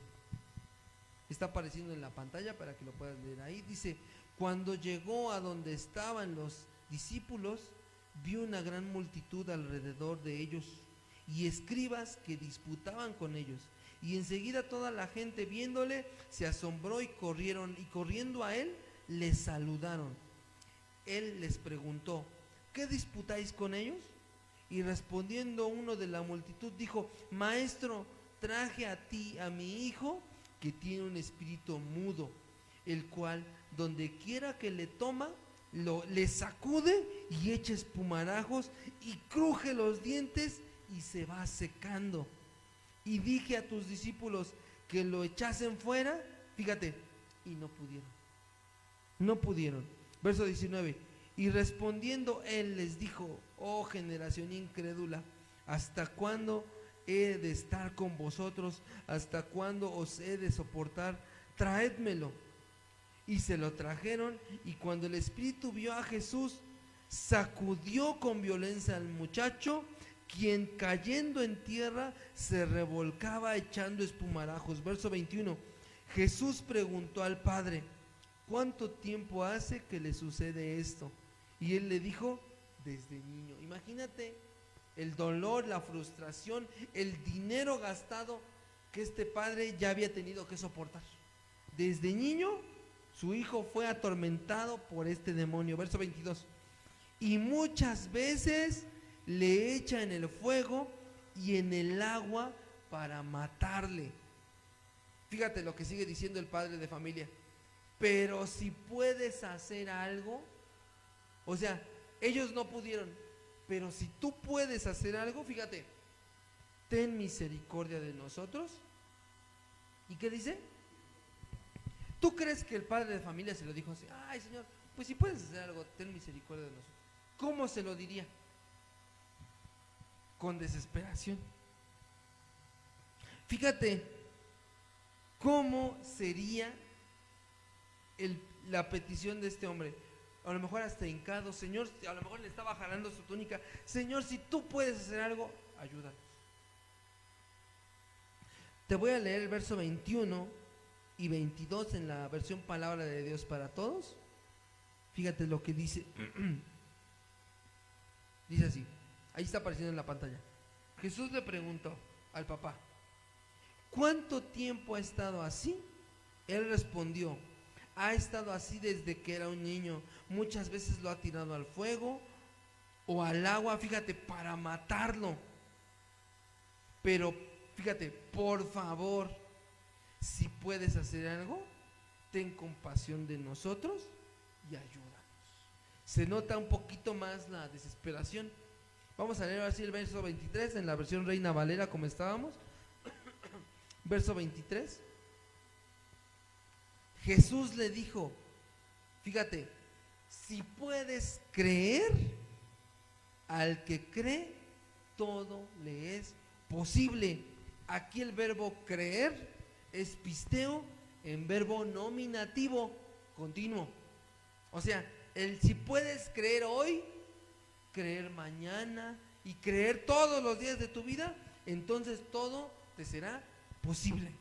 Está apareciendo en la pantalla para que lo puedas leer ahí. Dice: cuando llegó a donde estaban los discípulos, vio una gran multitud alrededor de ellos y escribas que disputaban con ellos. Y enseguida toda la gente, viéndole, se asombró y corriendo a él, le saludaron. Él les preguntó: ¿qué disputáis con ellos? Y respondiendo uno de la multitud dijo: Maestro, traje a ti a mi hijo, que tiene un espíritu mudo, el cual donde quiera que le toma, le sacude y echa espumarajos y cruje los dientes y se va secando. Y dije a tus discípulos que lo echasen fuera, fíjate, y no pudieron. No pudieron. Verso 19. Y respondiendo él les dijo: oh generación incrédula, ¿hasta cuándo he de estar con vosotros? ¿Hasta cuándo os he de soportar? Traédmelo. Y se lo trajeron, y cuando el espíritu vio a Jesús, sacudió con violencia al muchacho, quien cayendo en tierra se revolcaba echando espumarajos. Verso 21. Jesús preguntó al padre: ¿cuánto tiempo hace que le sucede esto? Y él le dijo: desde niño. Imagínate el dolor, la frustración, el dinero gastado que este padre ya había tenido que soportar. Desde niño su hijo fue atormentado por este demonio. Verso 22. Y muchas veces le echa en el fuego y en el agua para matarle. Fíjate lo que sigue diciendo el padre de familia: pero si puedes hacer algo, o sea, ellos no pudieron, pero si tú puedes hacer algo, fíjate, ten misericordia de nosotros. ¿Y qué dice? ¿Tú crees que el padre de familia se lo dijo así? Ay, Señor, pues si puedes hacer algo, ten misericordia de nosotros. ¿Cómo se lo diría? Con desesperación. Fíjate cómo sería la petición de este hombre. A lo mejor hasta hincado: Señor, a lo mejor le estaba jalando su túnica. Señor, si tú puedes hacer algo, ayúdanos. Te voy a leer el verso 21 y 22 en la versión Palabra de Dios para Todos. Fíjate lo que dice. Dice así, ahí está apareciendo en la pantalla. Jesús le preguntó al papá: ¿cuánto tiempo ha estado así? Él respondió: ha estado así desde que era un niño. Muchas veces lo ha tirado al fuego o al agua, fíjate, para matarlo. Pero fíjate, por favor, si puedes hacer algo, ten compasión de nosotros y ayúdanos. se nota un poquito más la desesperación. Vamos a leer así el verso 23 en la versión Reina Valera, como estábamos. Verso 23. Jesús le dijo, fíjate, si puedes creer, al que cree, todo le es posible. Aquí el verbo creer es pisteo en verbo nominativo continuo. O sea, si puedes creer hoy, creer mañana y creer todos los días de tu vida, entonces todo te será posible.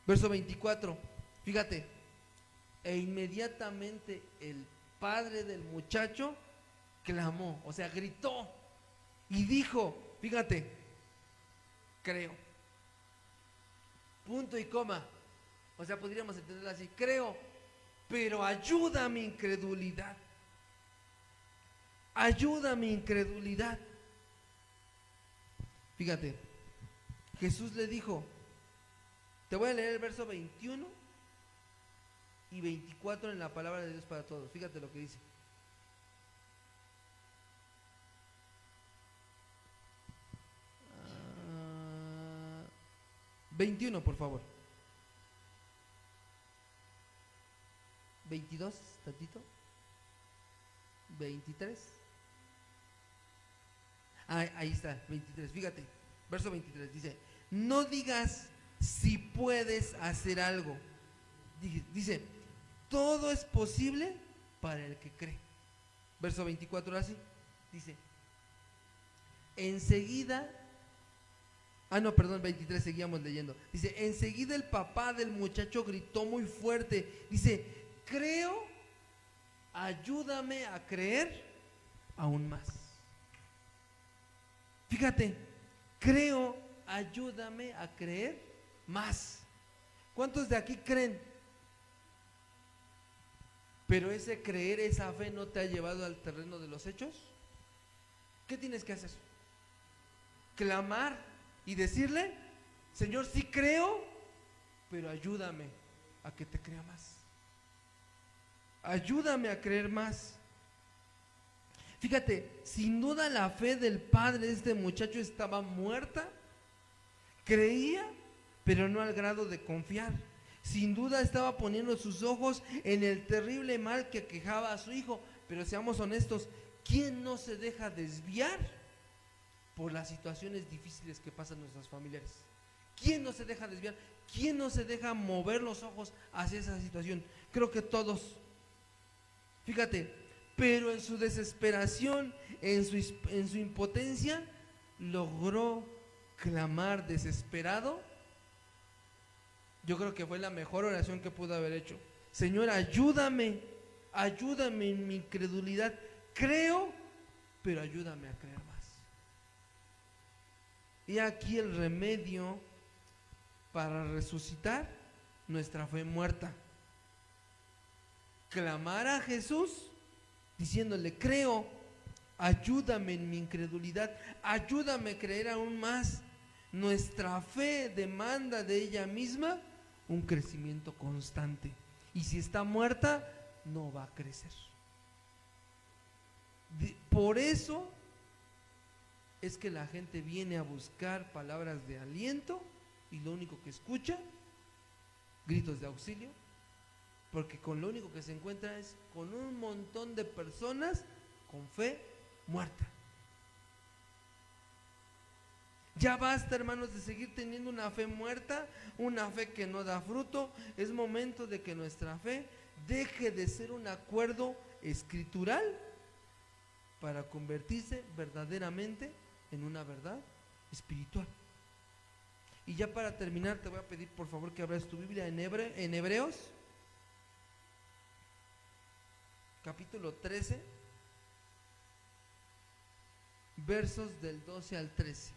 Verso 24, fíjate, e inmediatamente el padre del muchacho clamó, o sea, gritó y dijo, fíjate, creo. Punto y coma. O sea, podríamos entenderlo así, creo, pero ayuda a mi incredulidad. Ayuda a mi incredulidad. Fíjate, Jesús le dijo, te voy a leer el verso 21 y 24 en la palabra de Dios para todos. Fíjate lo que dice. 21, por favor. 22, tantito. 23. Ahí está, 23. Fíjate, verso 23 dice, no digas si puedes hacer algo. Dice, todo es posible para el que cree. Verso 24 ahora sí, dice, enseguida, perdón, 23, seguíamos leyendo. Dice, enseguida el papá del muchacho gritó muy fuerte. Dice, creo, ayúdame a creer aún más. Fíjate, creo, ayúdame a creer más. ¿Cuántos de aquí creen? Pero ese creer, esa fe no te ha llevado al terreno de los hechos. ¿Qué tienes que hacer? Clamar y decirle, Señor, sí creo, pero ayúdame a que te crea más. Ayúdame a creer más. Fíjate, sin duda la fe del padre de este muchacho estaba muerta. Creía, pero no al grado de confiar. Sin duda estaba poniendo sus ojos en el terrible mal que aquejaba a su hijo. Pero seamos honestos, ¿quién no se deja desviar por las situaciones difíciles que pasan nuestros familiares? ¿Quién no se deja desviar? ¿Quién no se deja mover los ojos hacia esa situación? Creo que todos. Fíjate, pero en su desesperación, en su impotencia, logró clamar desesperado. Yo creo que fue la mejor oración que pudo haber hecho. Señor, ayúdame, ayúdame en mi incredulidad. Creo, pero ayúdame a creer más. Y aquí el remedio para resucitar nuestra fe muerta. Clamar a Jesús diciéndole, creo, ayúdame en mi incredulidad, ayúdame a creer aún más. Nuestra fe demanda de ella misma un crecimiento constante. Y si está muerta, no va a crecer. Por eso es que la gente viene a buscar palabras de aliento y lo único que escucha, gritos de auxilio, porque con lo único que se encuentra es con un montón de personas con fe muerta. Ya basta, hermanos, de seguir teniendo una fe muerta, una fe que no da fruto. Es momento de que nuestra fe deje de ser un acuerdo escritural para convertirse verdaderamente en una verdad espiritual. Y ya para terminar, te voy a pedir por favor que abras tu Biblia en Hebreos, capítulo 13, versos del 12 al 13.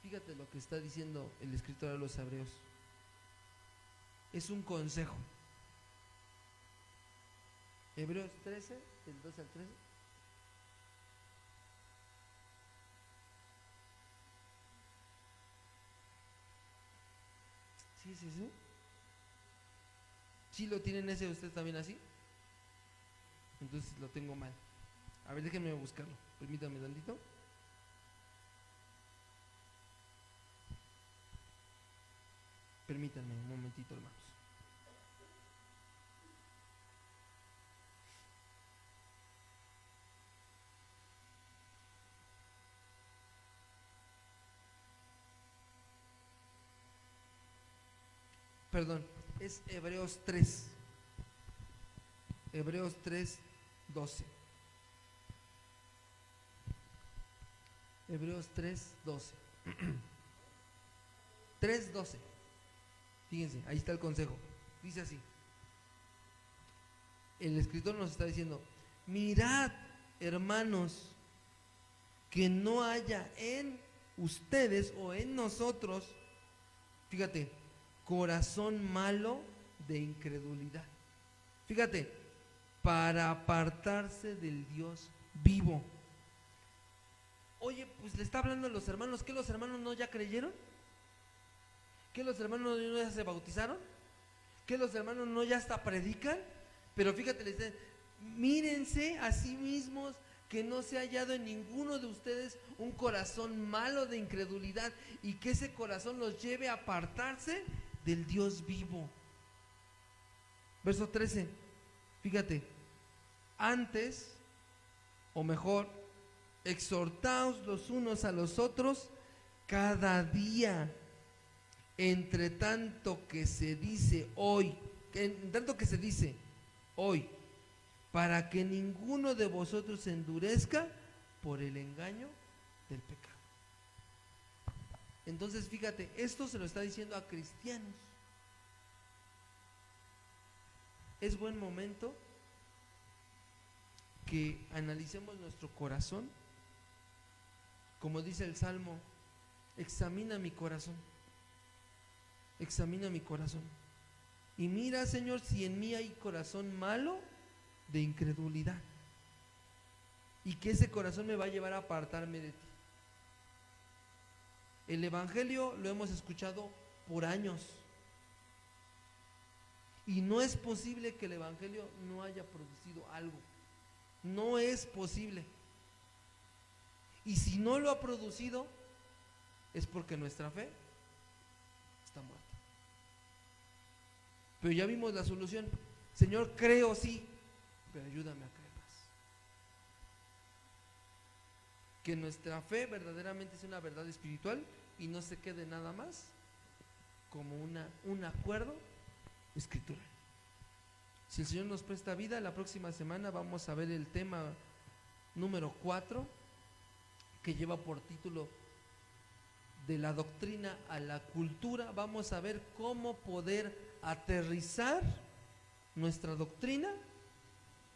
Fíjate lo que está diciendo el escritor de los Hebreos. Es un consejo. Hebreos 13, del 12 al 13. ¿Sí es eso? ¿Sí lo tienen ese ustedes también así? Entonces lo tengo mal. A ver, déjenme buscarlo. Permítanme tantito. Permítanme un momentito, hermanos. Perdón, es Hebreos 3. Hebreos 3, 12. Hebreos 3, 12. 3, 12. Fíjense, ahí está el consejo. Dice así. El escritor nos está diciendo: mirad, hermanos, que no haya en ustedes o en nosotros, fíjate, corazón malo de incredulidad. Fíjate, para apartarse del Dios vivo. Oye, pues le está hablando a los hermanos, ¿qué los hermanos no ya creyeron? ¿Qué los hermanos no ya se bautizaron? ¿Qué los hermanos no ya hasta predican? Pero fíjate, les dice, mírense a sí mismos, que no se ha hallado en ninguno de ustedes un corazón malo de incredulidad, y que ese corazón los lleve a apartarse del Dios vivo. Verso 13, fíjate, antes, o mejor, exhortaos los unos a los otros cada día, entre tanto que se dice hoy, para que ninguno de vosotros se endurezca por el engaño del pecado. Entonces fíjate, esto se lo está diciendo a cristianos. Es buen momento que analicemos nuestro corazón, como dice el Salmo: examina mi corazón, examina mi corazón, y mira, Señor, si en mí hay corazón malo de incredulidad, y que ese corazón me va a llevar a apartarme de ti. El evangelio lo hemos escuchado por años, y no es posible que el evangelio no haya producido algo. No es posible. Y si no lo ha producido, es porque nuestra fe está muerta. Pero ya vimos la solución. Señor, creo sí, pero ayúdame a creer más. Que nuestra fe verdaderamente sea una verdad espiritual y no se quede nada más como un acuerdo escritural. Si el Señor nos presta vida, la próxima semana vamos a ver el tema número 4, que lleva por título de la doctrina a la cultura. Vamos a ver cómo poder aterrizar nuestra doctrina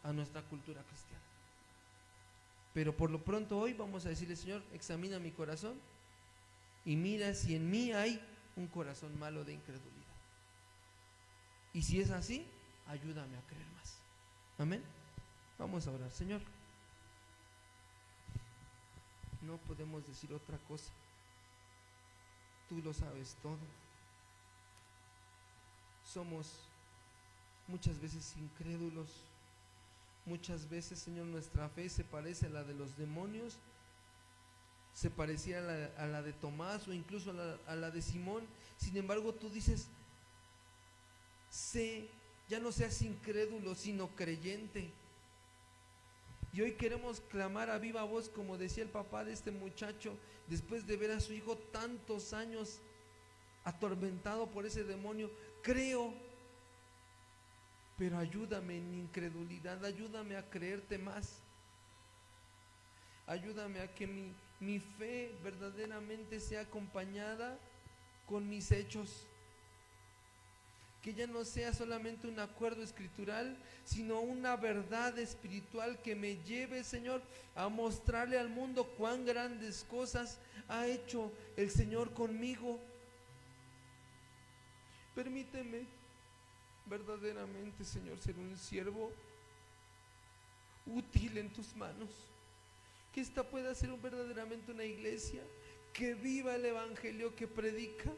a nuestra cultura cristiana. Pero por lo pronto hoy vamos a decirle: Señor, examina mi corazón y mira si en mí hay un corazón malo de incredulidad. Y si es así, ayúdame a creer más. Amén. Vamos a orar. Señor, no podemos decir otra cosa. Tú lo sabes todo. Somos muchas veces incrédulos. Muchas veces, Señor, nuestra fe se parece a la de los demonios, se parecía a la de Tomás, o incluso a la de Simón. Sin embargo, tú dices: ya no seas incrédulo, sino creyente. Y hoy queremos clamar a viva voz, como decía el papá de este muchacho, después de ver a su hijo tantos años atormentado por ese demonio: creo, pero ayúdame en mi incredulidad, ayúdame a creerte más, ayúdame a que mi fe verdaderamente sea acompañada con mis hechos, que ya no sea solamente un acuerdo escritural, sino una verdad espiritual que me lleve, Señor, a mostrarle al mundo cuán grandes cosas ha hecho el Señor conmigo. Permíteme verdaderamente, Señor, ser un siervo útil en tus manos, que esta pueda ser verdaderamente una iglesia que viva el evangelio que predica,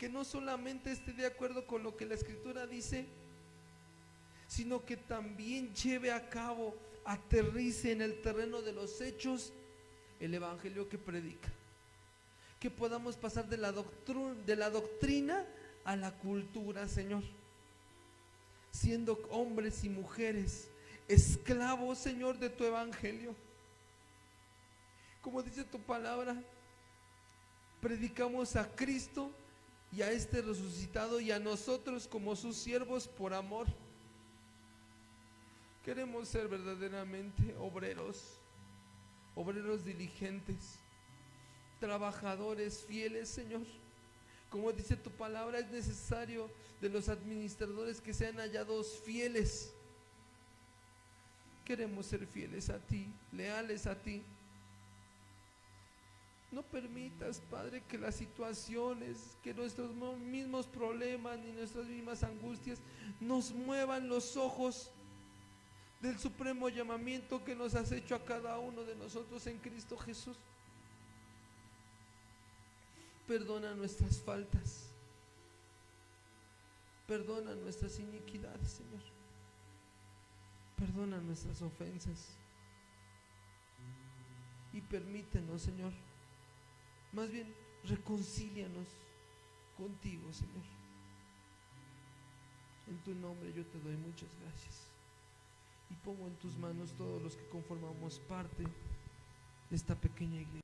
que no solamente esté de acuerdo con lo que la Escritura dice, sino que también lleve a cabo, aterrice en el terreno de los hechos el evangelio que predica. Que podamos pasar de la doctrina a la cultura, Señor, siendo hombres y mujeres esclavos, Señor, de tu evangelio. Como dice tu palabra, predicamos a Cristo y a este resucitado y a nosotros como sus siervos por amor. Queremos ser verdaderamente obreros diligentes, trabajadores fieles, Señor. Como dice tu palabra, es necesario de los administradores que sean hallados fieles. Queremos ser fieles a ti, leales a ti. No permitas, Padre, que las situaciones, que nuestros mismos problemas ni nuestras mismas angustias nos muevan los ojos del supremo llamamiento que nos has hecho a cada uno de nosotros en Cristo Jesús. Perdona nuestras faltas, perdona nuestras iniquidades, Señor, perdona nuestras ofensas y permítenos, Señor, más bien reconcílianos contigo, Señor. En tu nombre yo te doy muchas gracias y pongo en tus manos todos los que conformamos parte de esta pequeña iglesia.